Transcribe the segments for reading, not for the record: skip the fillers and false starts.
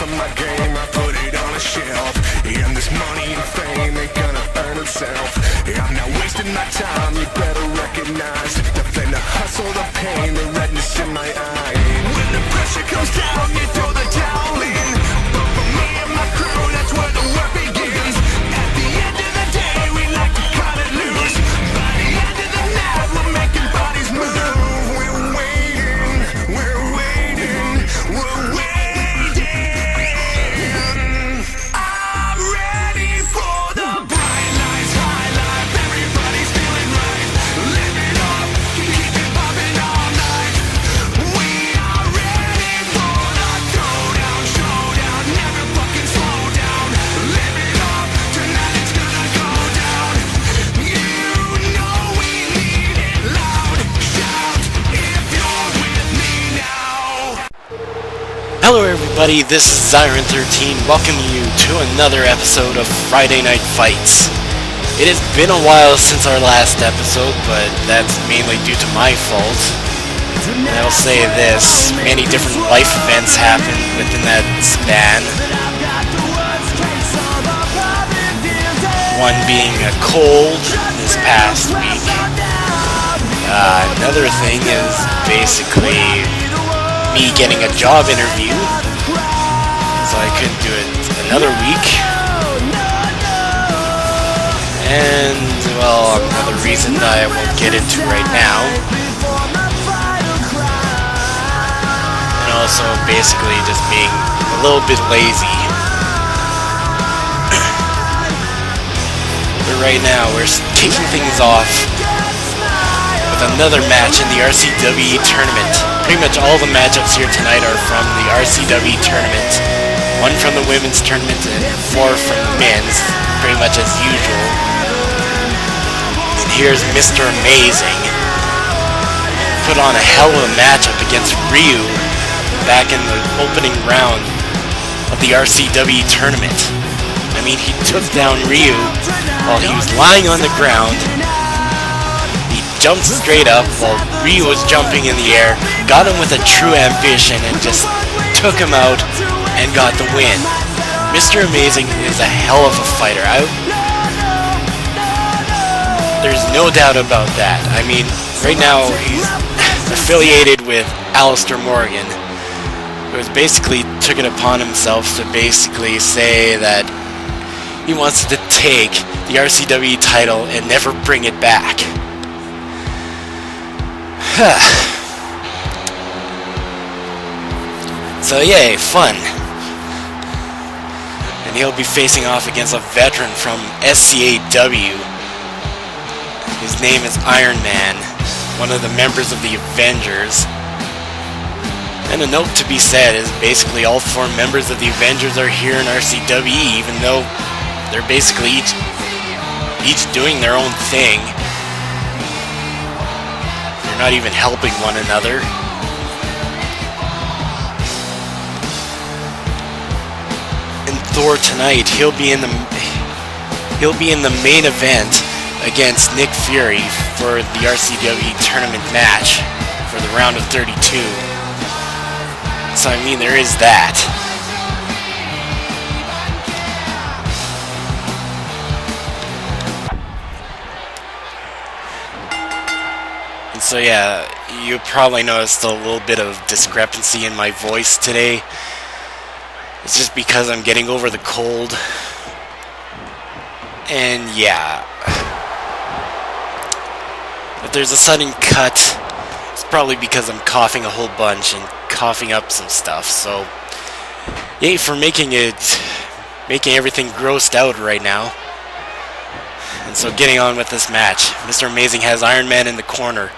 of my game, I put it on a shelf. And this money and fame ain't gonna earn itself. I'm not wasting my time, you better recognize the flame, the hustle, the pain, the redness in my eye. When the pressure comes down, you throw the towel in. But for me and my crew, that's where the work begins. At the end of the day, we like to cut it loose. By the end of the night, we're making bodies move. We're waiting, we're waiting, we're waiting. I'm ready for the bright lights, high life. Everybody's feeling right. Live it up, keep it popping all night. We are ready for the throwdown, showdown. Never fucking slow down. Live it up, tonight it's gonna go down. You know we need it loud. Shout if you're with me now. Hello everybody, this is Zyron13 welcoming you to another episode of Friday Night Fights. It has been a while since our last episode, but that's mainly due to my fault. And I'll say this, many different life events happened within that span. One being a cold this past week. Another thing is basically me getting a job interview, so I couldn't do it another week. And, well, another reason I won't get into right now. And also basically just being a little bit lazy. But right now we're kicking things off with another match in the RCW tournament. Pretty much all the matchups here tonight are from the RCW tournament. One from the women's tournament and 4 from the men's, pretty much as usual. And here's Mr. Amazing. Put on a hell of a matchup against Ryu back in the opening round of the RCW tournament. I mean, he took down Ryu while he was lying on the ground. Jumped straight up while Ryu was jumping in the air, got him with a true ambition and just took him out and got the win. Mr. Amazing is a hell of a fighter. There's no doubt about that. I mean, right now he's affiliated with Alistair Morgan, who has basically took it upon himself to basically say that he wants to take the RCW title and never bring it back. So yay, fun. And he'll be facing off against a veteran from SCAW. His name is Iron Man, one of the members of the Avengers. And a note to be said is basically all 4 members of the Avengers are here in RCW, even though they're basically each doing their own thing. Not even helping one another. And Thor tonight, he'll be in the main event against Nick Fury for the RCW tournament match for the round of 32. So I mean, there is that. So yeah, you probably noticed a little bit of discrepancy in my voice today. It's just because I'm getting over the cold. And yeah. If there's a sudden cut, it's probably because I'm coughing a whole bunch and coughing up some stuff. So yay for making everything grossed out right now. And so getting on with this match. Mr. Amazing has Iron Man in the corner.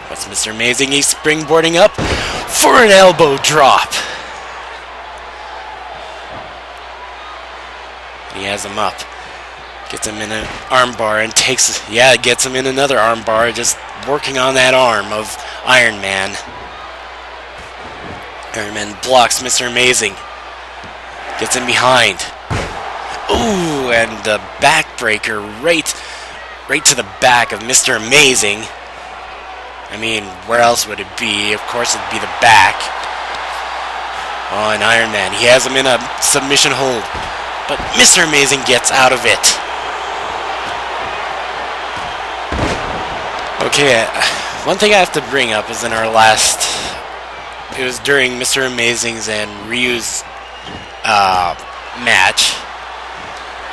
What's Mr. Amazing? He's springboarding up for an elbow drop. He has him up. Gets him in an armbar and gets him in another armbar, just working on that arm of Iron Man. Iron Man blocks Mr. Amazing. Gets him behind. Ooh, and the backbreaker right to the back of Mr. Amazing. I mean, where else would it be? Of course, it'd be the back. Oh, and Iron Man. He has him in a submission hold. But Mr. Amazing gets out of it. Okay, one thing I have to bring up is in our last... It was during Mr. Amazing's and Ryu's match.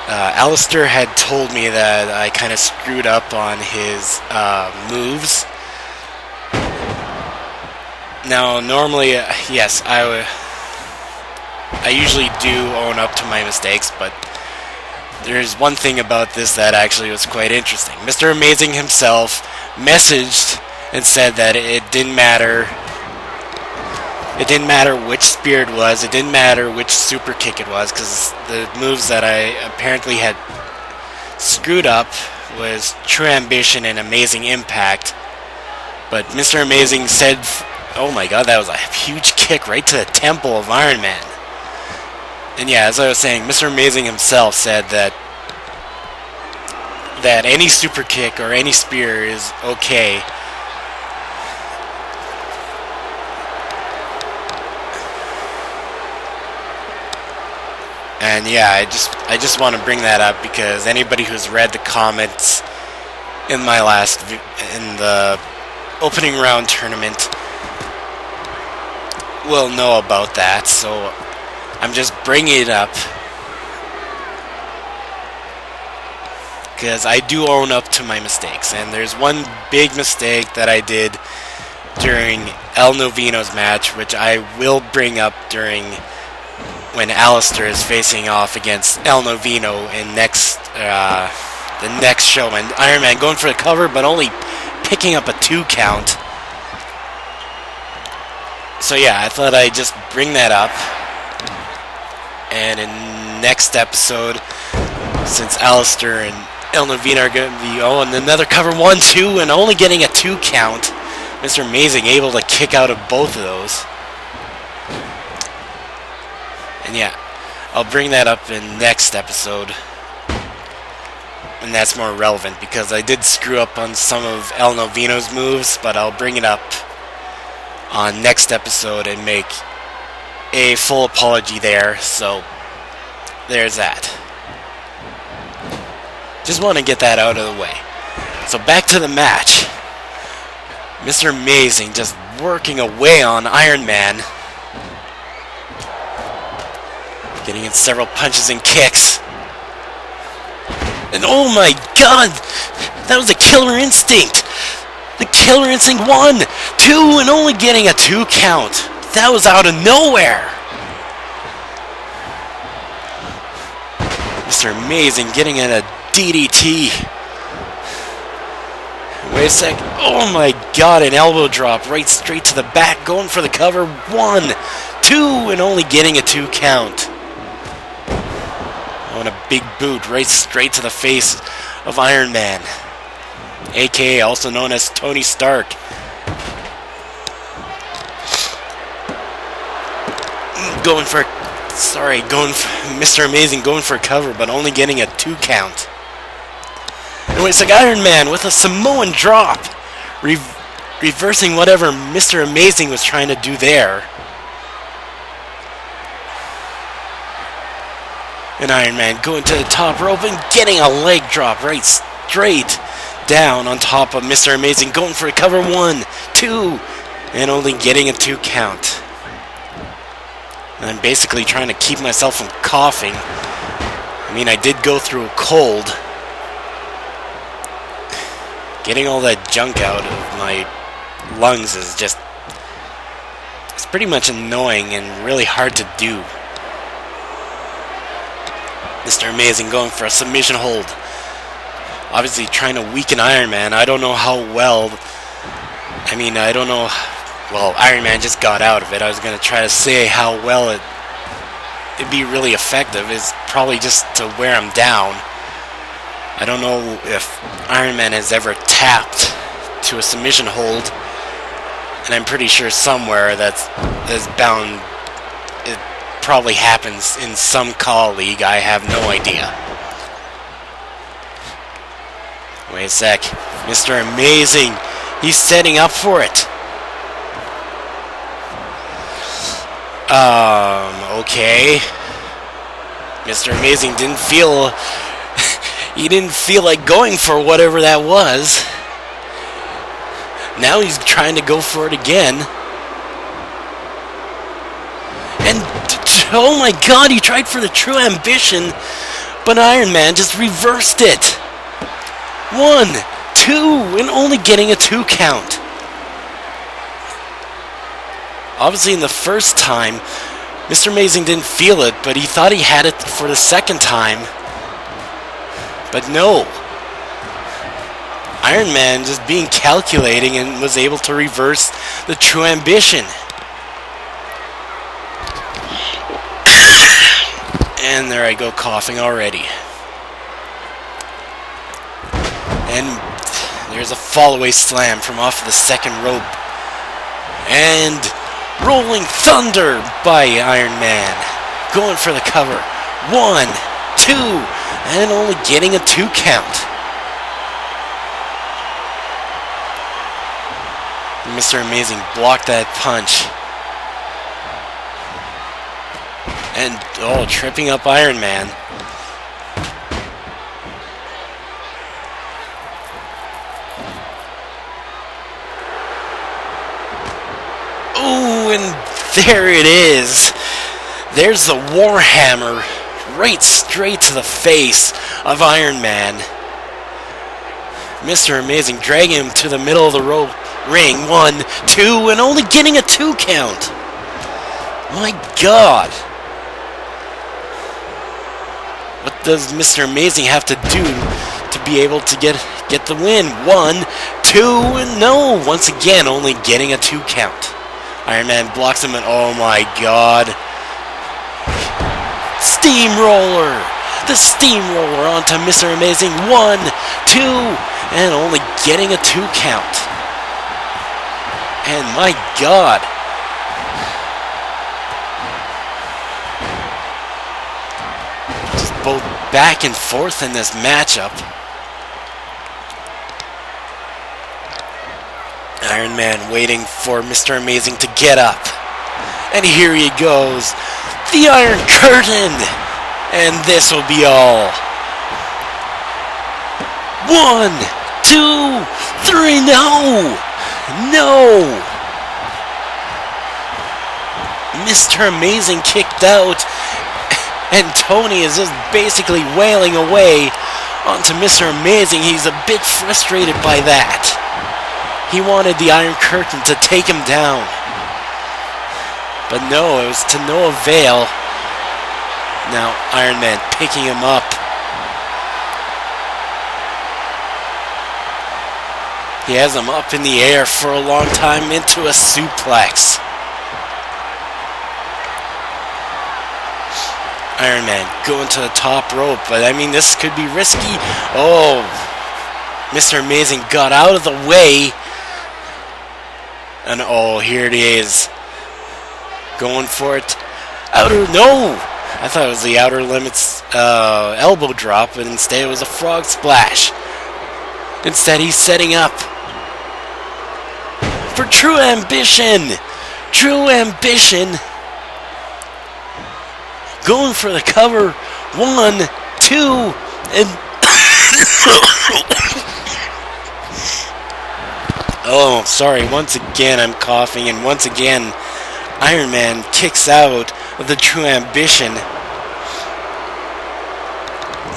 Alistair had told me that I kind of screwed up on his moves. Now, normally, yes, I usually do own up to my mistakes, but there's one thing about this that actually was quite interesting. Mr. Amazing himself messaged and said that it didn't matter. It didn't matter which spear it was. It didn't matter which super kick it was, because the moves that I apparently had screwed up was True Ambition and Amazing Impact. But Mr. Amazing said, oh my god, that was a huge kick right to the temple of Iron Man. And yeah, as I was saying, Mr. Amazing himself said that any super kick or any spear is okay. And yeah, I just want to bring that up because anybody who's read the comments in the opening round tournament will know about that. So I'm just bringing it up because I do own up to my mistakes. And there's one big mistake that I did during El Novino's match, which I will bring up during when Alistair is facing off against El Novino in the next show. And Iron Man going for the cover, but only picking up a 2 count. So yeah, I thought I'd just bring that up. And in next episode, since Alistair and El Novino are going to be, and another cover 1-2 and only getting a 2 count. Mr. Amazing able to kick out of both of those. And yeah, I'll bring that up in next episode. And that's more relevant because I did screw up on some of El Novino's moves, but I'll bring it up on next episode and make a full apology there. So there's that. Just want to get that out of the way. So back to the match. Mr. Amazing just working away on Iron Man. Getting in several punches and kicks. And oh my god! That was the Killer Instinct! The Killer Instinct 1! 2 and only getting a 2 count! That was out of nowhere! Mr. Amazing getting in a DDT. Wait a sec. Oh my god, an elbow drop right straight to the back. Going for the cover. 1, 2 and only getting a 2 count. And a big boot right straight to the face of Iron Man, aka also known as Tony Stark. Mr. Amazing going for a cover, but only getting a 2 count. And it's like Iron Man with a Samoan drop, reversing whatever Mr. Amazing was trying to do there. And Iron Man going to the top rope and getting a leg drop right straight down on top of Mr. Amazing. Going for a cover 1, 2, and only getting a 2 count. And I'm basically trying to keep myself from coughing. I mean, I did go through a cold. Getting all that junk out of my lungs is just... it's pretty much annoying and really hard to do. Mr. Amazing going for a submission hold. Obviously trying to weaken Iron Man. I don't know how well... I don't know... Well, Iron Man just got out of it. I was going to try to say how well it'd be really effective. It's probably just to wear him down. I don't know if Iron Man has ever tapped to a submission hold. And I'm pretty sure somewhere that's bound... It probably happens in some call league. I have no idea. Wait a sec. Mr. Amazing He's setting up for it. Okay. Mr. Amazing didn't feel... he didn't feel like going for whatever that was. Now he's trying to go for it again. And, oh my god, he tried for the True Ambition, but Iron Man just reversed it. 1, 2, and only getting a 2 count. Obviously, in the first time, Mr. Amazing didn't feel it, but he thought he had it for the second time. But no. Iron Man just being calculating and was able to reverse the True Ambition. And there I go, coughing already. And there's a fallaway slam from off of the second rope. And Rolling Thunder by Iron Man. Going for the cover. 1, 2, and only getting a 2 count. Mr. Amazing blocked that punch. And, oh, tripping up Iron Man. Ooh, and there it is. There's the Warhammer right straight to the face of Iron Man. Mr. Amazing dragging him to the middle of the ring. 1, 2, and only getting a 2 count. My god. What does Mr. Amazing have to do to be able to get the win? 1, 2, and no. Once again, only getting a 2 count. Iron Man blocks him, and oh my god. Steamroller! The Steamroller onto Mr. Amazing. 1, 2, and only getting a 2 count. And my god. Just both back and forth in this matchup. Iron Man waiting for Mr. Amazing to get up. And here he goes. The Iron Curtain! And this will be all. 1, 2, 3, no! No! Mr. Amazing kicked out, and Tony is just basically wailing away onto Mr. Amazing. He's a bit frustrated by that. He wanted the Iron Curtain to take him down. But no, it was to no avail. Now Iron Man picking him up. He has him up in the air for a long time into a suplex. Iron Man going to the top rope, but I mean this could be risky. Oh, Mr. Amazing got out of the way. And oh, here it is. Going for it. No! I thought it was the Outer Limits elbow drop, but instead it was a frog splash. Instead he's setting up for True Ambition. True Ambition. Going for the cover. 1, 2, and... oh, sorry. Once again I'm coughing, and once again Iron Man kicks out of the True Ambition.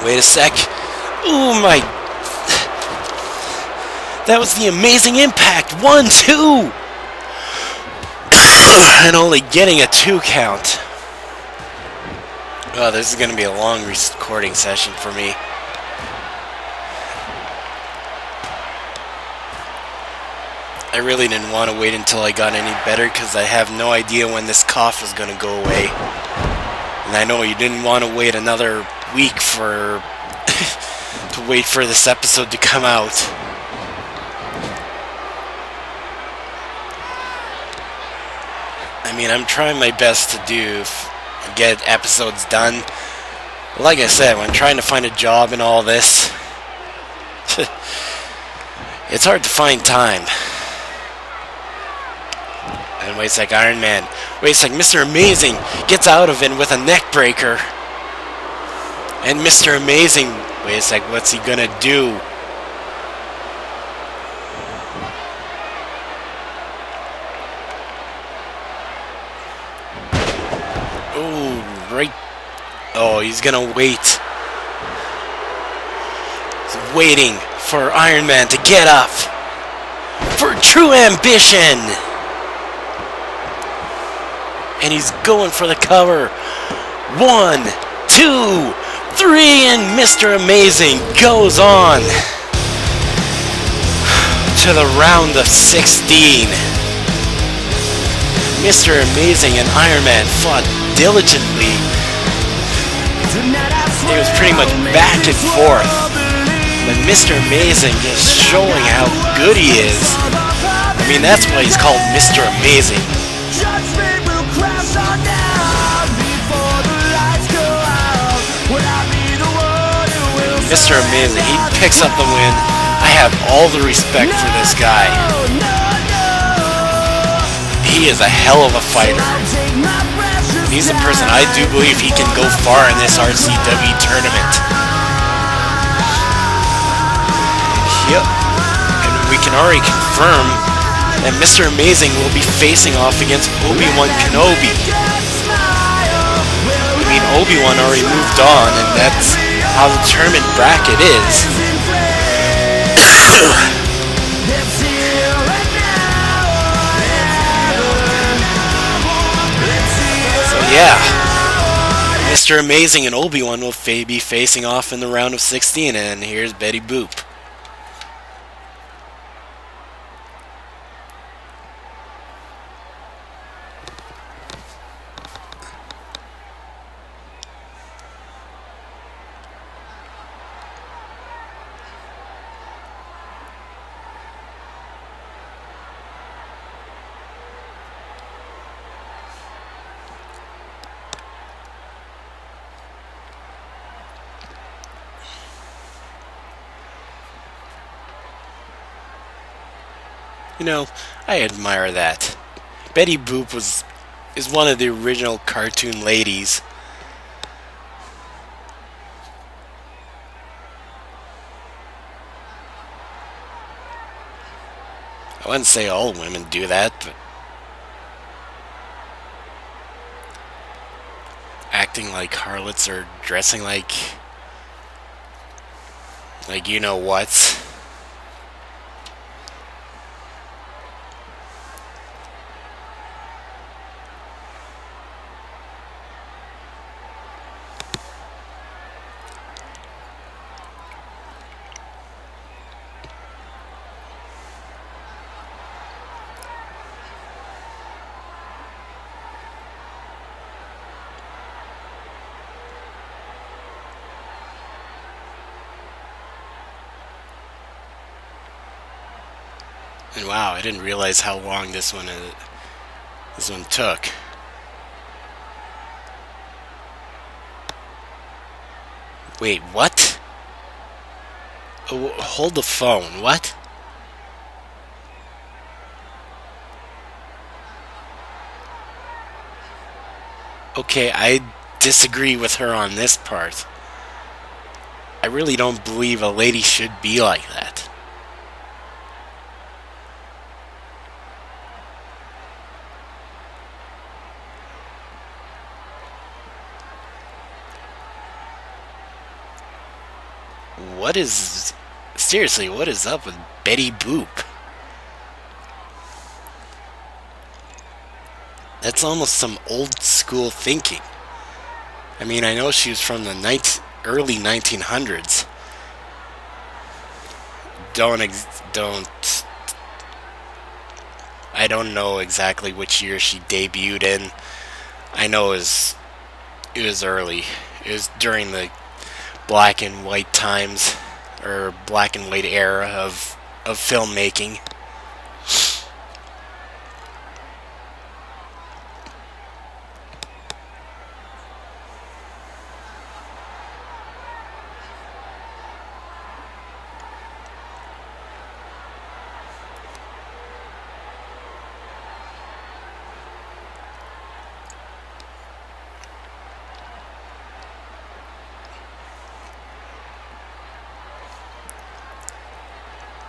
Wait a sec. Oh my... that was the Amazing Impact. 1, 2! And only getting a 2 count. Oh, this is going to be a long recording session for me. I really didn't want to wait until I got any better because I have no idea when this cough is going to go away. And I know you didn't want to wait another week for to wait for this episode to come out. I mean, I'm trying my best to get episodes done. Like I said, when trying to find a job and all this, it's hard to find time. And wait a sec, Iron Man. Wait a sec, Mr. Amazing gets out of it with a neck breaker. And Mr. Amazing, wait a sec, what's he gonna do? Oh, right. Oh, he's gonna wait. He's waiting for Iron Man to get up. For true ambition! And he's going for the cover. 1, 2, 3, and Mr. Amazing goes on to the round of 16. Mr. Amazing and Iron Man fought diligently. It was pretty much back and forth. But Mr. Amazing just showing how good he is. I mean, that's why he's called Mr. Amazing. Mr. Amazing, he picks up the win. I have all the respect for this guy. He is a hell of a fighter. He's a person I do believe he can go far in this RCW tournament. Yep. And we can already confirm that Mr. Amazing will be facing off against Obi-Wan Kenobi. I mean, Obi-Wan already moved on, and that's how the tournament bracket is. So yeah, Mr. Amazing and Obi-Wan will be facing off in the round of 16, and here's Betty Boop. You know, I admire that. Betty Boop is one of the original cartoon ladies. I wouldn't say all women do that, but acting like harlots or dressing like you know what. And wow, I didn't realize how long this one took. Wait, what? Oh, hold the phone. What? Okay, I disagree with her on this part. I really don't believe a lady should be like that. Seriously, what is up with Betty Boop? That's almost some old school thinking. I mean, I know she was from the early 1900s. I don't know exactly which year she debuted in. I know it was early. It was during the black and white times, or black and white era of filmmaking.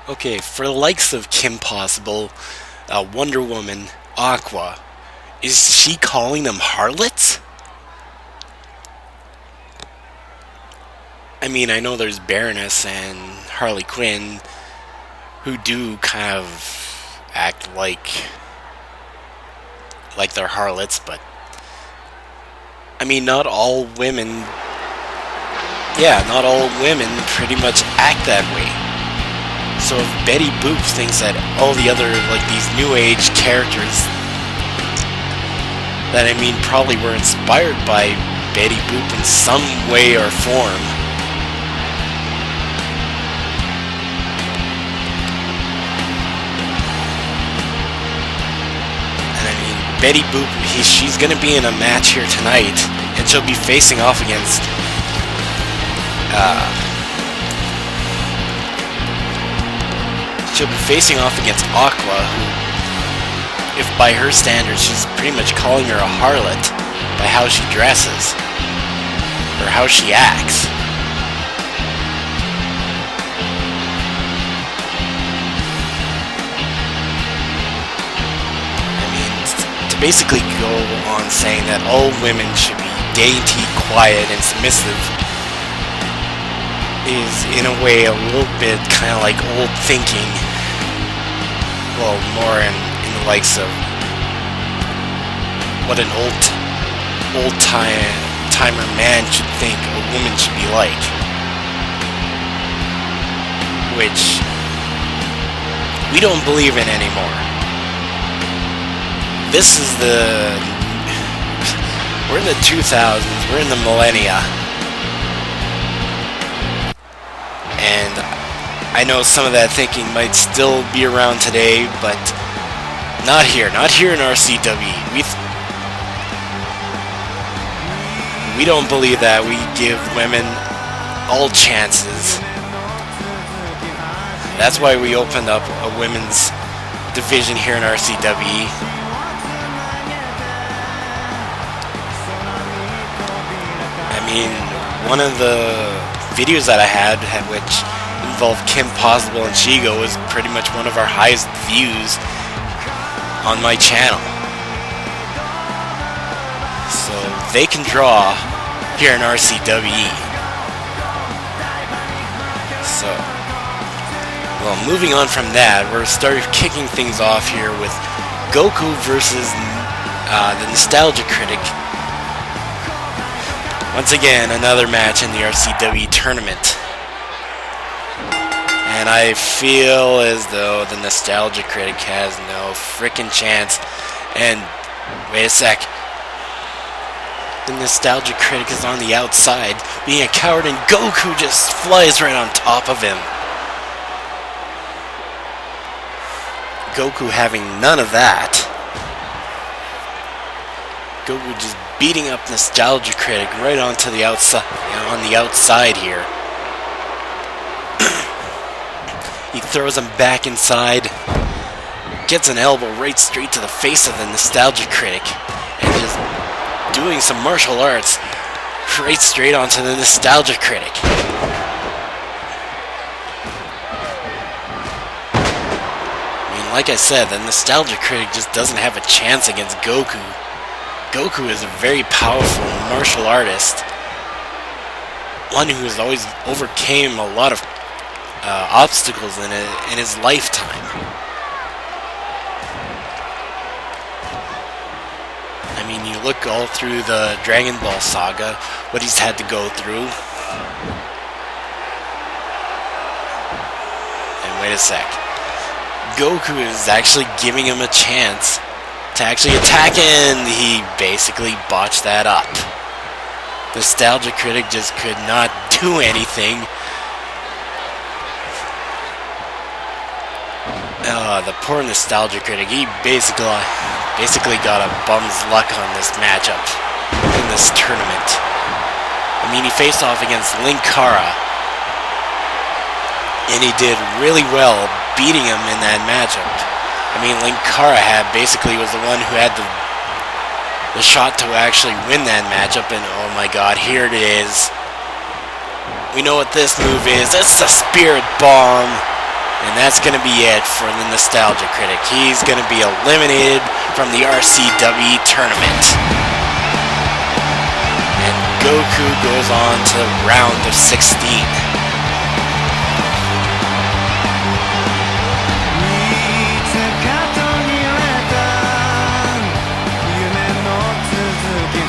Okay, for the likes of Kim Possible, Wonder Woman, Aqua, is she calling them harlots? I mean, I know there's Baroness and Harley Quinn who do kind of act like they're harlots, but I mean, not all women pretty much act that way. So if Betty Boop thinks that all the other, like, these new age characters that, I mean, probably were inspired by Betty Boop in some way or form, and I mean, Betty Boop, she's gonna be in a match here tonight, and she'll be facing off against Aqua, who, if by her standards, she's pretty much calling her a harlot by how she dresses or how she acts. I mean, to basically go on saying that all women should be dainty, quiet, and submissive is, in a way, a little bit kind of like old thinking. Well, more in the likes of what an old-timer man should think a woman should be like. Which we don't believe in anymore. This is we're in the 2000s, we're in the millennia. And I know some of that thinking might still be around today, but not here in RCW. We don't believe that. We give women all chances. That's why we opened up a women's division here in RCW. I mean, one of the videos that I had which involved Kim Possible and Shigo was pretty much one of our highest views on my channel. So they can draw here in RCWE. So, well, moving on from that, we're starting kicking things off here with Goku versus the Nostalgia Critic. Once again, another match in the RCW tournament. And I feel as though the Nostalgia Critic has no frickin' chance. And, wait a sec. The Nostalgia Critic is on the outside, being a coward, and Goku just flies right on top of him. Goku having none of that. Goku just beating up Nostalgia Critic right onto the outside, on the outside here. He throws him back inside, gets an elbow right straight to the face of the Nostalgia Critic, and is doing some martial arts right straight onto the Nostalgia Critic. I mean, like I said, the Nostalgia Critic just doesn't have a chance against Goku. Goku is a very powerful martial artist, one who has always overcame a lot of obstacles in his lifetime. I mean, you look all through the Dragon Ball saga, what he's had to go through. And wait a sec. Goku is actually giving him a chance to actually attack, and he basically botched that up. Nostalgia Critic just could not do anything. The poor Nostalgia Critic, he basically got a bum's luck on this matchup in this tournament. I mean, he faced off against Link Cara, and he did really well beating him in that matchup. I mean, Link Cara basically was the one who had the shot to actually win that matchup, and oh my god, here it is. We know what this move is. It's the Spirit Bomb. And that's going to be it for the Nostalgia Critic. He's going to be eliminated from the RCW tournament. And Goku goes on to round of 16.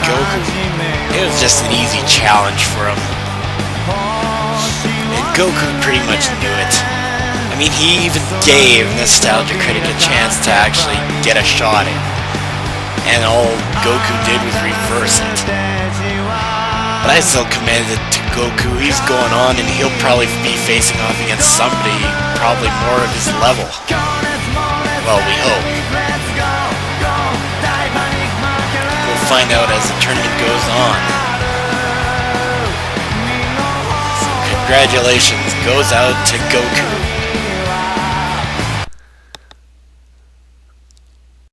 Goku, it was just an easy challenge for him. And Goku pretty much knew it. I mean, he even gave Nostalgia Critic a chance to actually get a shot in. And all Goku did was reverse it. But I still commend it to Goku. He's going on and he'll probably be facing off against somebody probably more of his level. Well, we hope. We'll find out as the tournament goes on. So congratulations goes out to Goku.